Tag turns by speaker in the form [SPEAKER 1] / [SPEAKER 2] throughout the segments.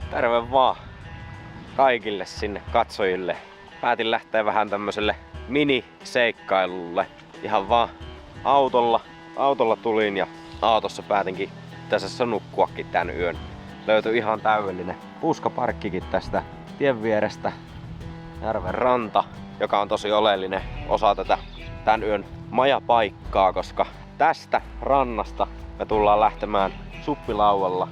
[SPEAKER 1] Terve vaan kaikille sinne katsojille. Päätin lähteä vähän tämmöiselle miniseikkailulle. Ihan vaan autolla tulin ja autossa päätinkin tässä nukkuakin tän yön. Löytyi ihan täydellinen puskaparkkikin tästä tien vierestä. Järven ranta, joka on tosi oleellinen osa tätä tän yön majapaikkaa, koska tästä rannasta me tullaan lähtemään suppilauvalla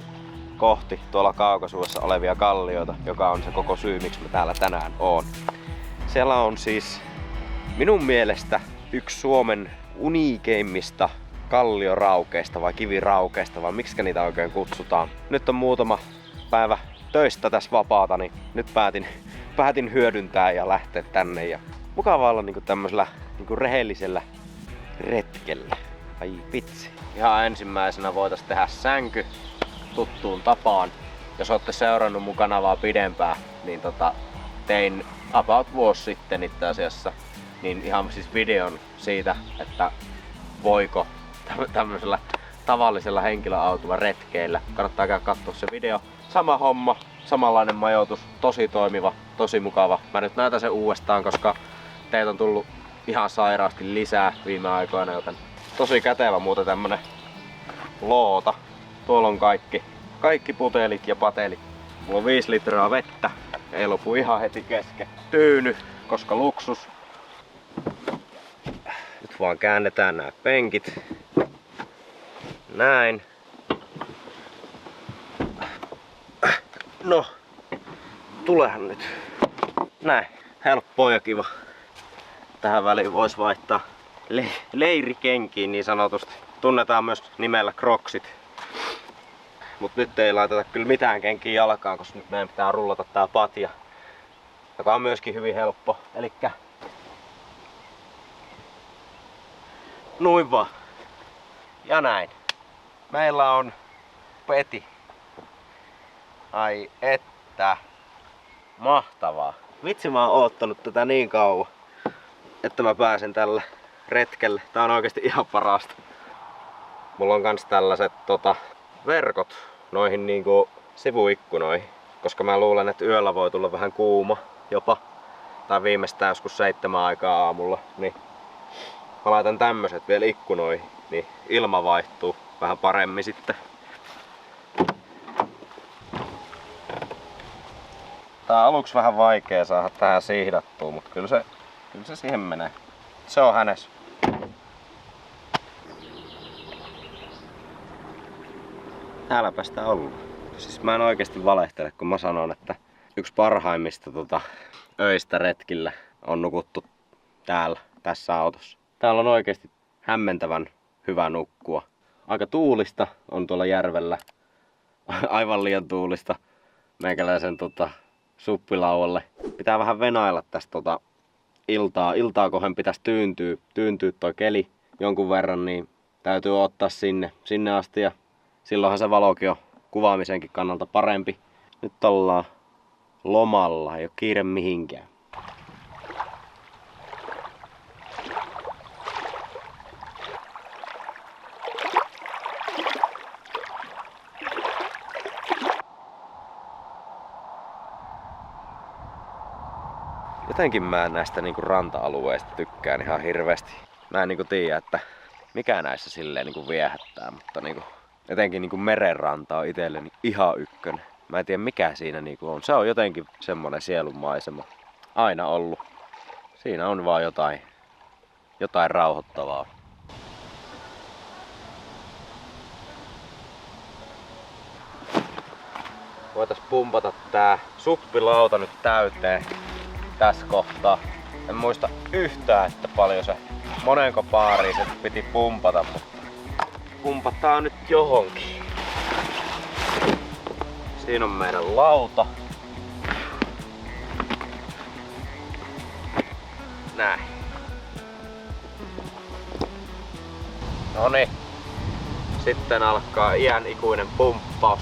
[SPEAKER 1] kohti tuolla Kaukosuussa olevia kallioita, joka on se koko syy, miksi mä täällä tänään oon. Siellä on siis minun mielestä yksi Suomen uniikeimmista kallioraukeista vai kiviraukeista, vai miksikä niitä oikein kutsutaan. Nyt on muutama päivä töistä tässä vapaata, niin nyt päätin hyödyntää ja lähteä tänne. Ja mukava olla niinku tämmöisellä niinku rehellisellä retkellä. Ai vitsi. Ihan ensimmäisenä voitais tehdä sänky tuttuun tapaan. Jos olette seurannut mun kanavaa pidempään, niin tein about vuosi sitten itse asiassa niin ihan siis videon siitä, että voiko tämmöisellä tavallisella henkilöautolla retkeillä. Kannattaa käydä katsoa se video. Sama homma, samanlainen majoitus, tosi toimiva, tosi mukava. Mä nyt näytän sen uudestaan, koska teitä on tullut ihan sairaasti lisää viime aikoina, joten tosi kätevä muuten tämmönen loota. Tuolla on kaikki putelit ja patelit. Mulla on 5 litraa vettä, ei lopu ihan heti kesken. Tyyny, koska luksus. Nyt vaan käännetään nämä penkit. Näin. No, tulehan nyt. Näin, helppoa ja kiva. Tähän väliin vois vaihtaa leirikenkiin niin sanotusti. Tunnetaan myös nimellä Crocsit. Mut nyt ei laiteta kyllä mitään kenkiä jalkaan, koska nyt meidän pitää rullata tää patja, joka on myöskin hyvin helppo. Elikkä noin vaan. Ja näin. Meillä on peti. Ai että. Mahtavaa. Vitsi, mä oon oottanut tätä niin kauan, että mä pääsen tällä retkelle. Tää on oikeesti ihan parasta. Mulla on kans tällaiset verkot noihin niinku sivuikkunoihin, koska mä luulen, että yöllä voi tulla vähän kuuma jopa, tai viimeistään joskus 7 aikaa aamulla, niin mä laitan tämmöset vielä ikkunoihin, niin ilma vaihtuu vähän paremmin sitten. Tää on aluksi vähän vaikea saada tähän siihdattua, mutta kyllä se siihen menee. Se on hänes. Täälläpä sitä ollaan. Siis mä en oikeesti valehtele, kun mä sanon, että yksi parhaimmista öistä retkillä on nukuttu täällä, tässä autossa. Täällä on oikeesti hämmentävän hyvä nukkua. Aika tuulista on tuolla järvellä. Aivan liian tuulista meikäläisen suppilaualle. Pitää vähän venailla tästä iltaa kohden pitäisi tyyntyä toi keli jonkun verran, niin täytyy ottaa sinne asti ja silloinhan se valokin on kuvaamisenkin kannalta parempi. Nyt ollaan lomalla, ei oo kiire mihinkään. Jotenkin mä näistä niinku ranta-alueista tykkään ihan hirveästi. Mä en niinku tiedä, että mikä näissä silleen niinku viehättää, mutta niinku jotenkin niinku merenranta on itselleni ihan ykkönen. Mä en tiedä mikä siinä niinku on. Se on jotenkin semmonen sielunmaisema. Aina ollut. Siinä on vaan jotain rauhoittavaa. Voitais pumpata tää suppilauta nyt täyteen tässä kohtaa. En muista yhtään, että paljon se monenko baariin se piti pumpata, mutta pumpataan nyt johonkin. Siinä on meidän lauta. Näin. Noniin. Sitten alkaa iän ikuinen pumppaus.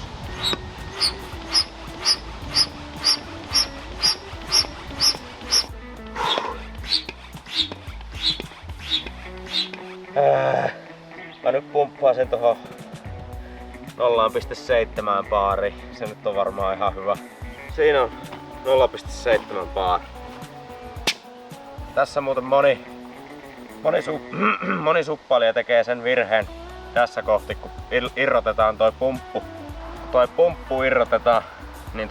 [SPEAKER 1] Mä nyt pumppaan sen tohon 0,7 baari. Se nyt on varmaan ihan hyvä. Siinä on 0,7 baari. Tässä muuten moni suppailija tekee sen virheen tässä kohti, kun irrotetaan toi pumppu. Kun toi pumppu irrotetaan, niin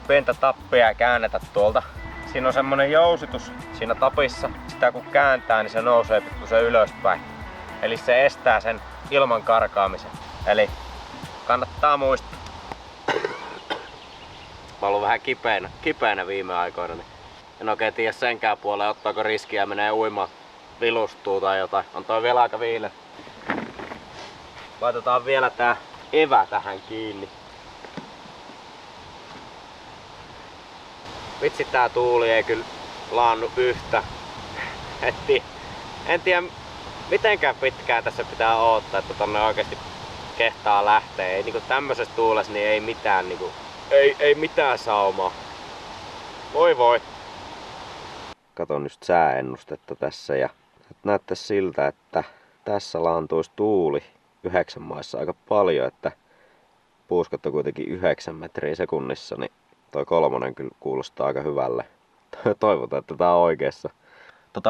[SPEAKER 1] pientä tappia ei käännetä tuolta. Siinä on semmonen jousitus siinä tapissa. Sitä kun kääntää, niin se nousee pikkusen ylöspäin. Eli se estää sen ilman karkaamisen. Eli kannattaa muistaa. Mä oon ollut vähän kipeänä viime aikoina, niin en oikein tiedä senkään puolella, ottaako riskiä ja menee uimaan, vilustuu tai jotain. On toi vielä aika viile. Laitetaan vielä tää evä tähän kiinni. Vitsi, tää tuuli ei kyllä laannu yhtä. En tiedä mitenkään pitkään tässä pitää odottaa, että tonne oikeesti kehtaa lähtee. Ei niinku tämmöisessä tuulessa niin ei mitään niinku, ei mitään saumaa. Voi. Katon just sääennustetta tässä ja näyttäisi siltä, että tässä laantuisi tuuli 9 maissa aika paljon, että puuskot on kuitenkin 9 metriä sekunnissa, niin toi 3 kyllä kuulostaa aika hyvälle. Toivotaan, että tää on oikeassa.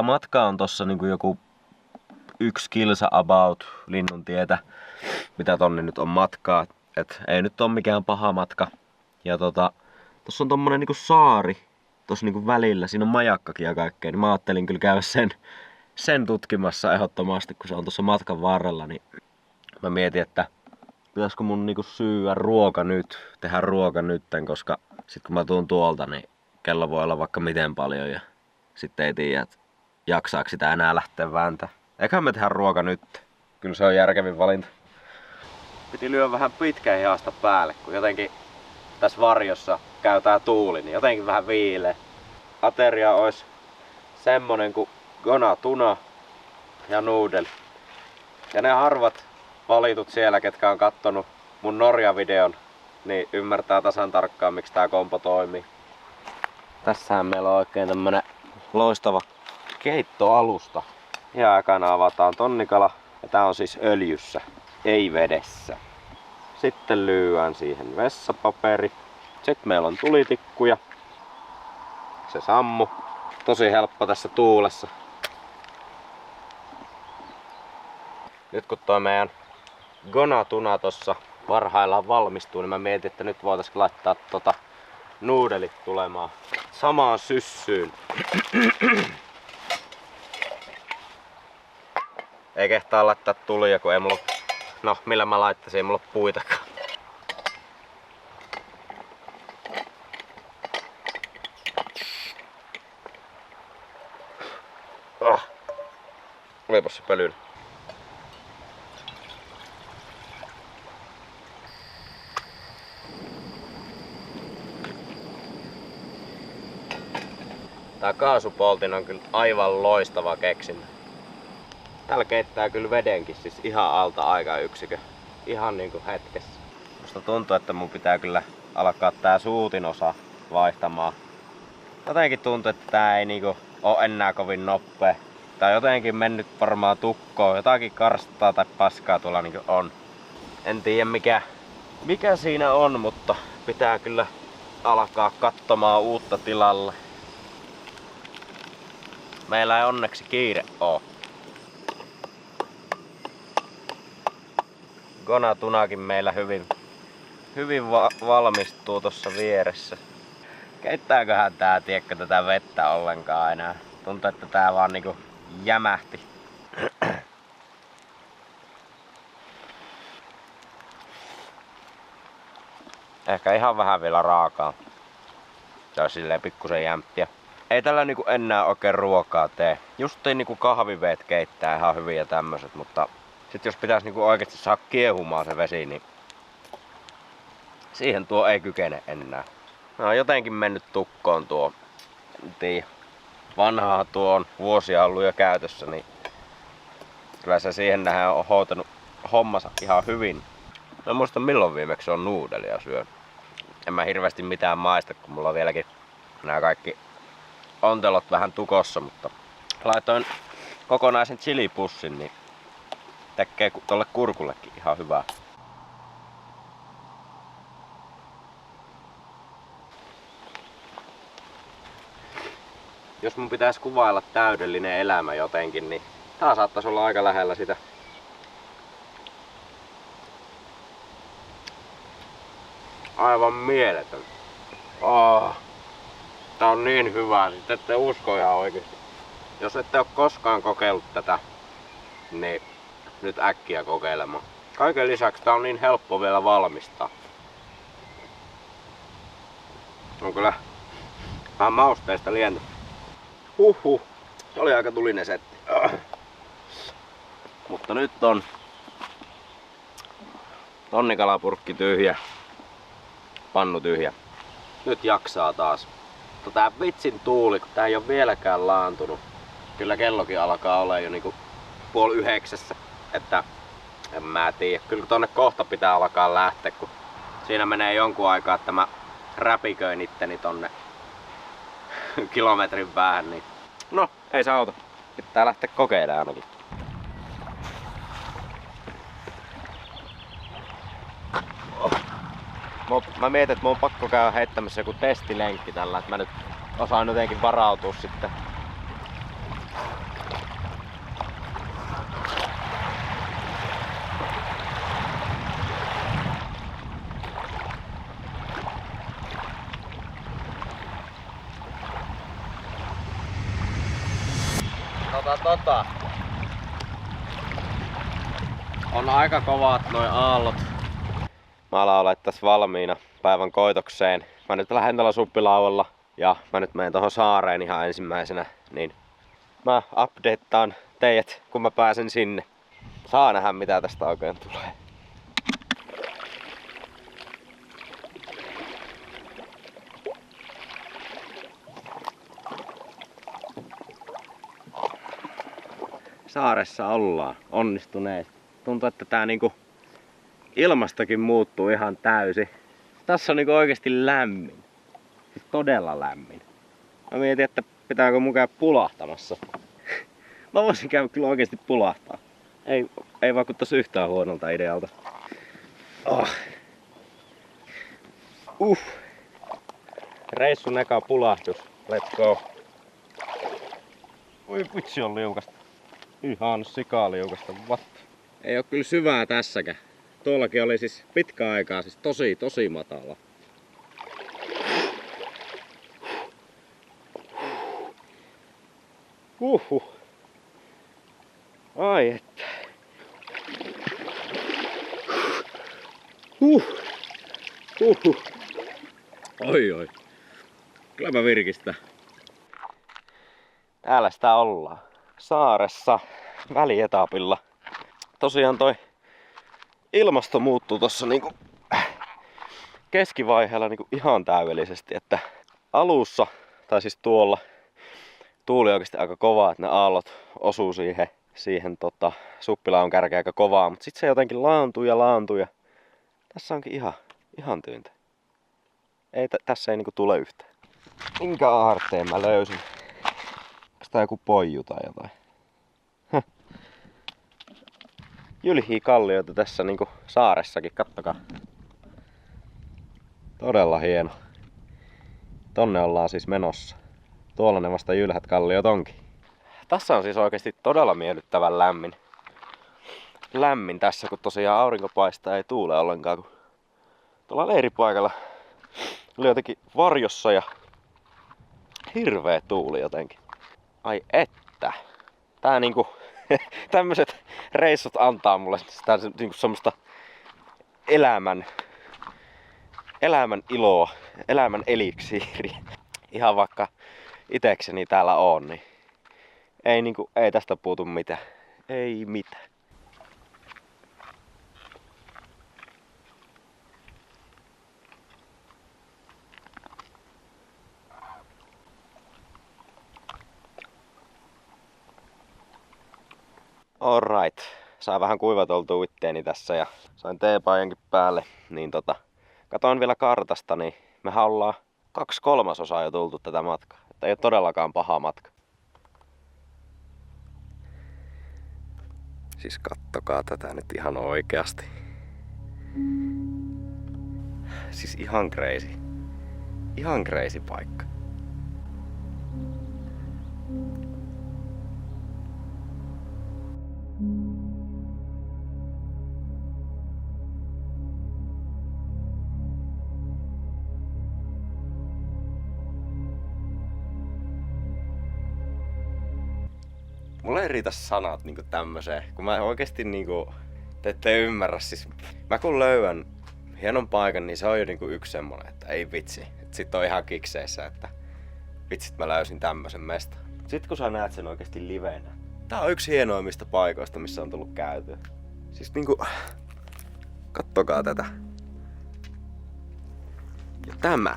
[SPEAKER 1] Matkaa on tossa niinku joku 1 kilsa about Linnuntietä, mitä tonne nyt on matkaa. Et ei nyt ole mikään paha matka. Ja tossa on tommonen niinku saari tossa niinku välillä, siinä on majakkakin ja kaikkea, niin mä ajattelin kyllä käydä sen tutkimassa ehdottomasti, kun se on tuossa matkan varrella, niin mä mietin, että pitäisikö mun niinku syödä ruoka nyt, tehdä ruoka nytten, koska sit kun mä tuun tuolta, niin kello voi olla vaikka miten paljon ja sitten ei tiedä, että jaksaako sitä enää lähteä vääntää. Eiköhän me tehdä ruoka nyt. Kyllä se on järkevin valinta. Piti lyödä vähän pitkän hihasta päälle, kun jotenkin tässä varjossa käy tää tuuli, niin jotenkin vähän viilee. Ateria olisi semmonen kuin gona tuna ja noodle. Ja ne harvat valitut siellä, ketkä on kattonut mun Norja-videon, niin ymmärtää tasan tarkkaan, miksi tää kompo toimii. Tässähän meillä on oikein tämmönen loistava keittoalusta. Ja ekana avataan tonnikala. Ja tää on siis öljyssä, ei vedessä. Sitten lyödään siihen vessapaperi. Sitten meillä on tulitikkuja. Se sammu. Tosi helppo tässä tuulessa. Nyt kun toi meidän gona-tuna tossa parhaillaan valmistuu, niin mä mietin, että nyt voitaisiin laittaa nuudelit tulemaan samaan syssyyn. Ei kehtaa laittaa tulia, kun ei mulla... No, millä mä laittaisin, ei mulla ole puitakaan. Olipas se pölyyn. Tää kaasupoltin on kyllä aivan loistava keksinnö. Täällä keittää kyllä vedenkin siis ihan alta aikayksikö. Ihan niinku hetkessä. Musta tuntuu, että mun pitää kyllä alkaa tää suutin osa vaihtamaan. Jotenkin tuntuu, että tää ei niinku oo enää kovin nopea. Tää on jotenkin mennyt varmaan tukkoon. Jotakin karstaa tai paskaa tuolla niinku on. En tiedä mikä siinä on, mutta pitää kyllä alkaa katsomaan uutta tilalle. Meillä ei onneksi kiire oo. Gona-tunakin meillä hyvin valmistuu tuossa vieressä. Keittääköhän tää, tiedätkö, tätä vettä ollenkaan enää? Tuntuu, että tää vaan niinku jämähti. Ehkä ihan vähän vielä raakaa. Se on silleen pikkusen jämptiä. Ei tällä niinku enää oikein ruokaa tee. Justiin niinku kahviveet keittää ihan hyvin ja tämmöset, mutta sit jos pitäis niinku oikeesti saada kiehumaan se vesi, niin siihen tuo ei kykene enää. No on jotenkin mennyt tukkoon tuo. En tiedä. Vanhaa tuo on vuosia ollut jo käytössä, niin kyllä se siihen nähdään on hoitanut hommansa ihan hyvin. Mä en muista milloin viimeksi on nuudelia syönyt. En mä hirveästi mitään maista, kun mulla on vieläkin nämä kaikki ontelot vähän tukossa, mutta laitoin kokonaisen chilipussin, niin tekee tolle kurkullekin ihan hyvää. jos mun pitäisi kuvailla täydellinen elämä jotenkin, niin tää saattaisi olla aika lähellä sitä. Aivan mieletön. Tää on niin hyvää, sit ette usko ihan oikeesti. Jos ette oo koskaan kokeillut tätä, niin nyt äkkiä kokeilemaan. Kaiken lisäksi tää on niin helppo vielä valmistaa. On kyllä vähän mausteista lientä. Se oli aika tulinen setti. Mutta nyt on tonnikalapurkki tyhjä. Pannu tyhjä. Nyt jaksaa taas. Mutta tää vitsin tuuli, kun tää ei oo vieläkään laantunut. Kyllä kellokin alkaa olla jo niinku 8:30. Että en mä tiedä. Kyllä tonne kohta pitää alkaa lähteä, kun siinä menee jonkun aikaa, että mä räpiköin itteni tonne kilometrin päähän. Niin. No, ei se auta. Pitää lähteä kokeilemaan ainakin. Mä mietin, että mun on pakko käydä heittämässä joku testilenkki tällä, että mä nyt osaan jotenkin varautua sitten. On aika kovat noi aallot. Mä alan olla tässä valmiina päivän koitokseen. Mä nyt lähden tällä suppilaualla ja mä nyt menen tohon saareen ihan ensimmäisenä. Niin mä updatetaan teidät, kun mä pääsen sinne. Saa nähdä mitä tästä oikein tulee. Saaressa ollaan onnistuneesti. Tuntuu, että tää niinku ilmastokin muuttuu ihan täysin. Tässä on niinku oikeesti lämmin. Siis todella lämmin. Mä mietin, että pitääkö mun käydä pulahtamassa. Mä voisin käydä kyllä oikeesti pulahtaa. Ei vaikuttaisi yhtään huonolta idealta. Reissun eka pulahdus. Let's go. Oi vitsi on liukasta. Ihan sikaliukasta. What? Ei oo kyllä syvää tässäkään. Tuollakin oli siis pitkä aikaa, siis tosi matala. Ai että. Oi. Kyllä mä virkistän. Täällä sitä ollaan. Saaressa välietapilla. Tosiaan toi ilmasto muuttuu tossa niinku keskivaiheella niinku ihan täydellisesti, että alussa, tai siis tuolla, tuuli oikeasti aika kovaa, että ne aallot osuu siihen suppilaun kärkeen aika kovaa, mutta sit se jotenkin laantuu ja tässä onkin ihan tyyntä. Tässä ei niinku tule yhtään. Minkä aarteen mä löysin? Onks tää joku poiju tai jotain? Jylhii kallioita tässä niinku saaressakin, kattokaa. Todella hieno. Tonne ollaan siis menossa. Tuolla ne vasta jylhät kalliot onkin. Tässä on siis oikeesti todella miellyttävän lämmin tässä, kun tosiaan aurinko paistaa, ei tuule ollenkaan. Kun tuolla leiripaikalla oli jotenkin varjossa ja hirveä tuuli jotenkin. Ai että. Tää niinku tämmöset reissut antaa mulle sitä niinku semmoista elämän iloa, elämän eliksiiriä. Ihan vaikka itekseni täällä on, niin ei tästä puutu mitään. Ei mitään. Alright. Sain vähän kuivateltua itteeni tässä ja sain teepaijankin päälle. Niin katoin vielä kartasta, niin mehän ollaan 2/3 jo tultu tätä matkaa. Että ei ole todellakaan paha matka. Siis kattokaa tätä nyt ihan oikeasti. Siis ihan crazy. Ihan crazy paikka. Mulla ei riitä sanat niinku tämmöseen, kun mä oikeesti niinku, te ette ymmärrä siis. Mä kun löydän hienon paikan, niin se on jo niinku yksi semmonen, että ei vitsi. Et sit on ihan kikseissä, että vitsit mä löysin tämmösen mestan. Sit kun sä näet sen oikeesti livenä. Tää on yksi hienoimmista paikoista, missä on tullut käytyä. Siis niinku, kattokaa tätä. Ja tämä.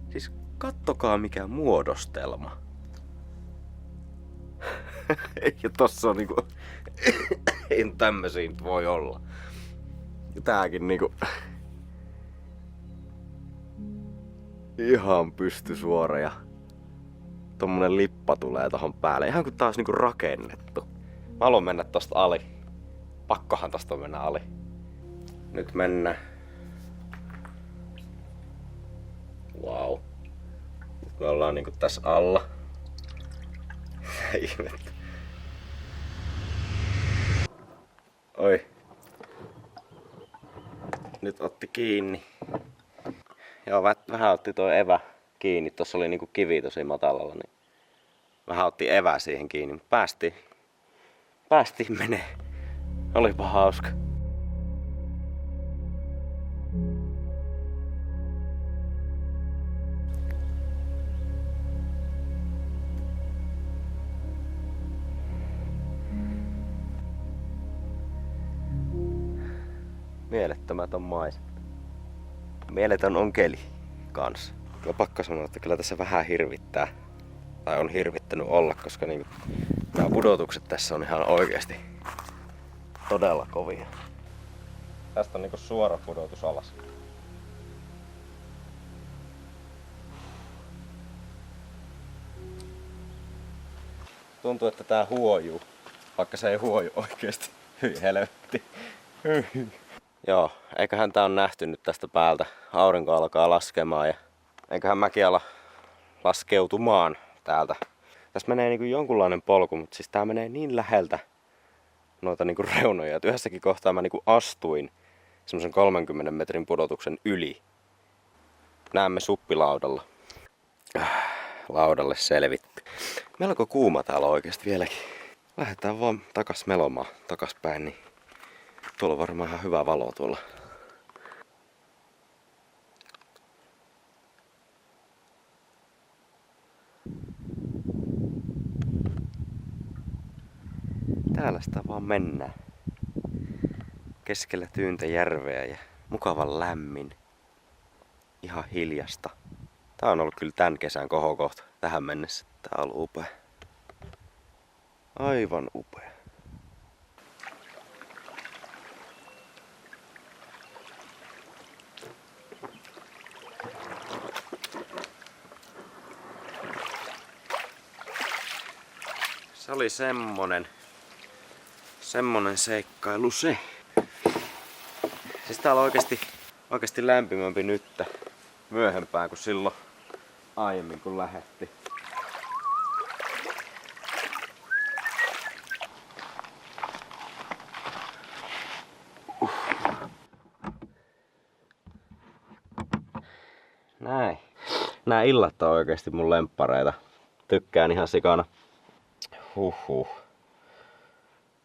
[SPEAKER 1] Siis kattokaa mikä muodostelma. Ja tossa on niinku, ei tämmösiä nyt voi olla. Ja tääkin niinku, ihan pystysuora ja tommonen lippa tulee tohon päälle. Ihan kun taas niinku rakennettu. Mä haluan mennä tosta ali. Pakkohan tosta mennä ali. Nyt mennään. Wow. Nyt me ollaan niinku tässä alla. Ihmettä. Oi. Nyt otti kiinni. Joo, vähän otti toi evä kiinni. Tossa oli niinku kivi tosi matalalla, niin vähän otti evä siihen kiinni, mutta päästiin menee. Olipa hauska. Mielettömät on maisemat. Mieletön on keli kanssa. Kyllä pakko sanoa, että kyllä tässä vähän hirvittää. Tai on hirvittänyt olla, koska niinku nämä pudotukset tässä on ihan oikeesti todella kovia. Tästä on niinku suora pudotus alas. Tuntuu, että tää huojuu, vaikka se ei huoju oikeesti. Hyi helvetti. Joo, eiköhän tää on nähty nyt tästä päältä. Aurinko alkaa laskemaan ja eiköhän mäkin ala laskeutumaan täältä. Tässä menee niinku jonkunlainen polku, mutta siis tää menee niin läheltä noita niinku reunoja, että yhdessäkin kohtaa mä niinku astuin semmosen 30 metrin pudotuksen yli. Näemme suppilaudalla. Laudalle selvitty. Melko kuuma täällä oikeesti vieläkin. Lähdetään vaan takas melomaan takaspäin, niin tuolla on varmaan ihan hyvä valo tuolla. Täällä sitä vaan mennään. Keskellä tyyntä järveä ja mukavan lämmin. Ihan hiljasta. Tää on ollut kyllä tän kesän kohokohta tähän mennessä. Tää on ollut upea. Aivan upea. Se oli semmonen seikkailu se. Siis täällä on oikeesti lämpimämpi nyt myöhempään kuin silloin aiemmin kun lähetti. Näin. Nää illat on oikeesti mun lemppareita. Tykkään ihan sikana. Huhhuh.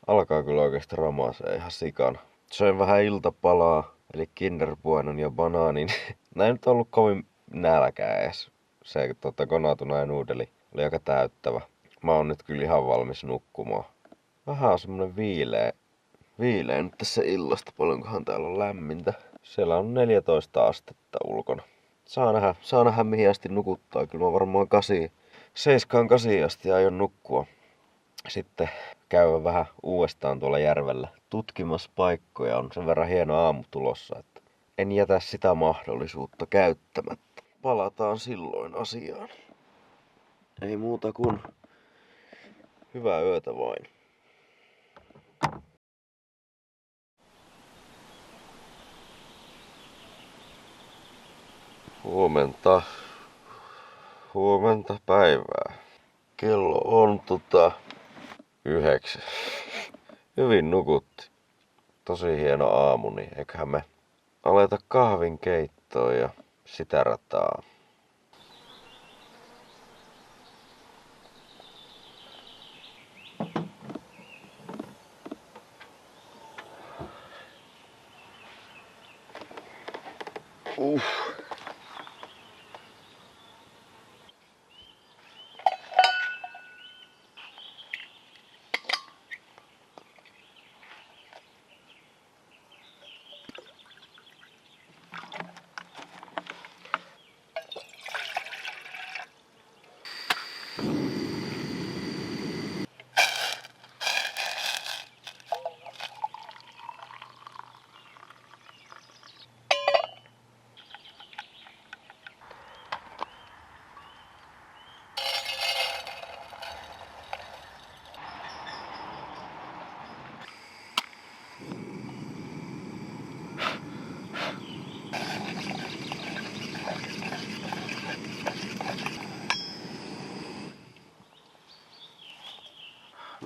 [SPEAKER 1] Alkaa kyllä oikeesti ramasee ihan sikana. Söin vähän iltapalaa, eli Kinder Buenon ja banaanin. Näin nyt on ollut kovin nälkää edes. Se konatunainen nuudeli oli aika täyttävä. Mä oon nyt kyllä ihan valmis nukkumaan. Vähän on semmonen viileä nyt tässä illasta, paljonkohan täällä on lämmintä. Siellä on 14 astetta ulkona. Saa nähdä mihin asti nukuttaa. Kyllä mä varmaan 7-8 asti aion nukkua. Sitten käydä vähän uudestaan tuolla järvellä tutkimassa paikkoja. On sen verran hieno aamu tulossa, että en jätä sitä mahdollisuutta käyttämättä. Palataan silloin asiaan. Ei muuta kuin hyvää yötä vain. Huomenta päivää. Kello on 9. Hyvin nukutti. Tosi hieno aamu, niin eiköhän me aleta kahvin keittoon ja sitä rataa.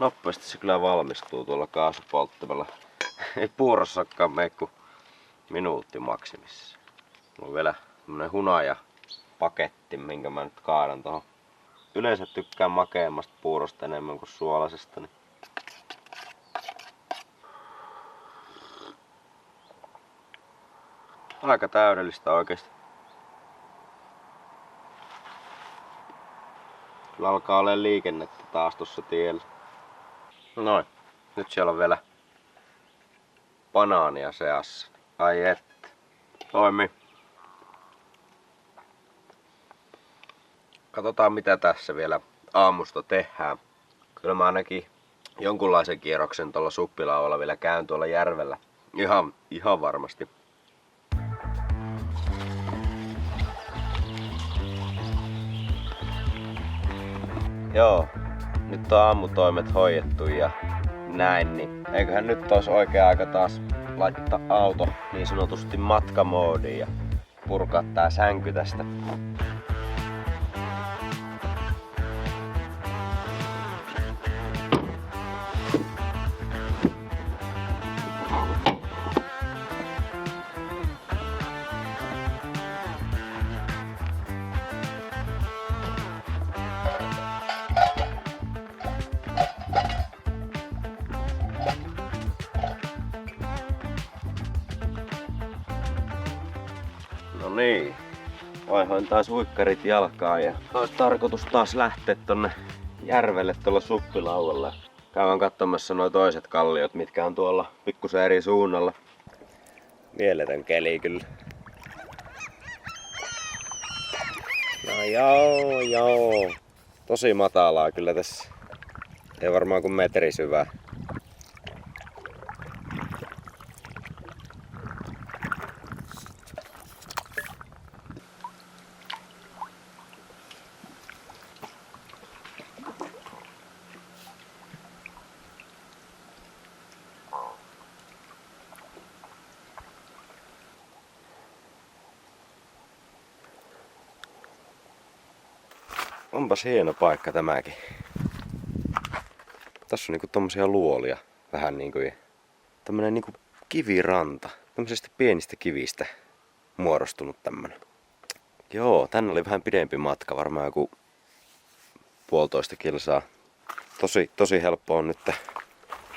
[SPEAKER 1] Nopeasti se kyllä valmistuu tuolla kaasupolttimella. Ei puurossakaan mene kuin minuutti maksimissa. Mulla on vielä tämmönen hunaja paketti, minkä mä nyt kaadan tohon. Yleensä tykkään makeammasta puurosta enemmän kuin suolasesta. Niin aika täydellistä oikeesti. Kyllä alkaa olemaan liikennettä taas tuossa tiellä. Noin. Nyt siellä on vielä banaania seassa. Ai että. Toimii. Katsotaan mitä tässä vielä aamusta tehdään. Kyllä mä ainakin jonkunlaisen kierroksen tuolla suppilaualla vielä käyn tuolla järvellä. Ihan varmasti. Joo, nyt on aamutoimet hoidettu ja näin, niin eiköhän nyt olisi oikea aika taas laittaa auto niin sanotusti matkamoodiin ja purkaa tää sänky tästä. No niin, vaihoin taas huikkarit jalkaan ja olisi tarkoitus taas lähteä tonne järvelle tuolla suppilaualla. Käydään katsomassa nuo toiset kalliot, mitkä on tuolla pikkusen eri suunnalla. Mieletön keli kyllä. No joo. Tosi matalaa kyllä tässä. Ei varmaan kuin metri syvää. Onpas hieno paikka tämäkin. Tässä on niinku tommosia luolia. Vähän niinku tämmönen niinku kiviranta. Tämmöisistä pienistä kivistä muodostunut tämmönen. Joo, tänne oli vähän pidempi matka. Varmaan joku 1,5 kilsaa. Tosi helppo on nyt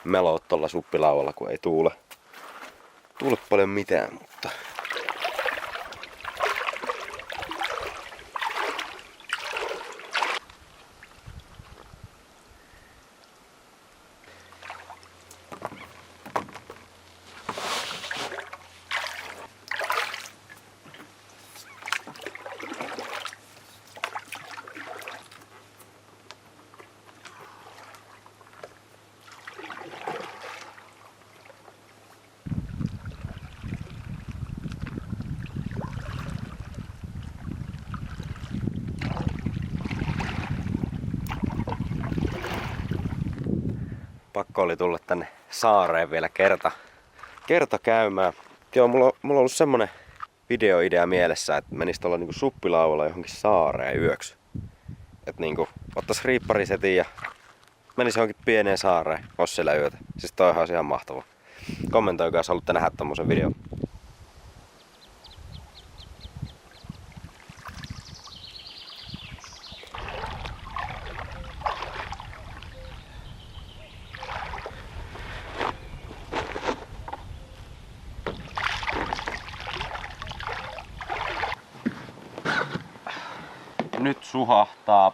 [SPEAKER 1] meloa tuolla suppilaualla, kun ei tuule paljon mitään, mutta pakko oli tulla tänne saareen vielä kerta käymään. Joo, mulla on ollut semmonen videoidea mielessä, että menis tuolla niinku suppilaualla johonkin saareen yöksi. Et niinku ottais riipparisetin ja menis johonkin pieneen saareen, ois siellä yötä. Siis toihan olisi ihan mahtava. Kommentoikaa, jos haluatte nähdä tommosen videon. Nyt suhahtaa.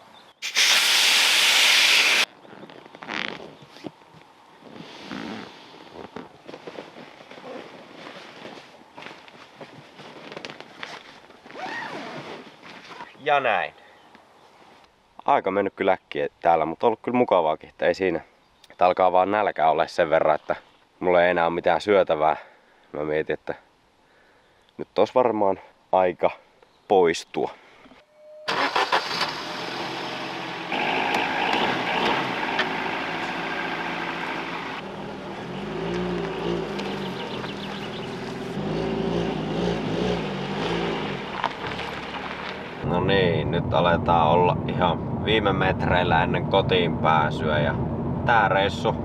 [SPEAKER 1] Ja näin. Aika mennyt kyllä äkkiä täällä, mutta on ollut kyllä mukavaakin, että ei siinä. Että alkaa vaan nälkä ole sen verran, että mulla ei enää ole mitään syötävää. Mä mietin, että nyt olisi varmaan aika poistua. No niin, nyt aletaan olla ihan viime metreillä ennen kotiin pääsyä ja tää reissu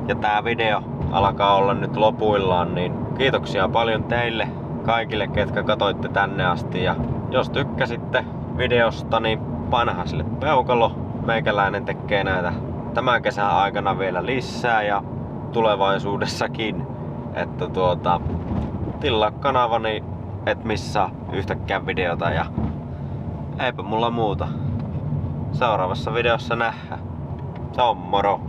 [SPEAKER 1] ja tää video alkaa olla nyt lopuillaan, niin kiitoksia paljon teille kaikille, ketkä katoitte tänne asti. Ja jos tykkäsitte videosta, niin painahan sille peukalo. Meikäläinen tekee näitä tämän kesän aikana vielä lisää ja tulevaisuudessakin. Että tilaa kanavani, et missä yhtäkään videota, ja eipä mulla muuta. Seuraavassa videossa nähdään. Se on moro!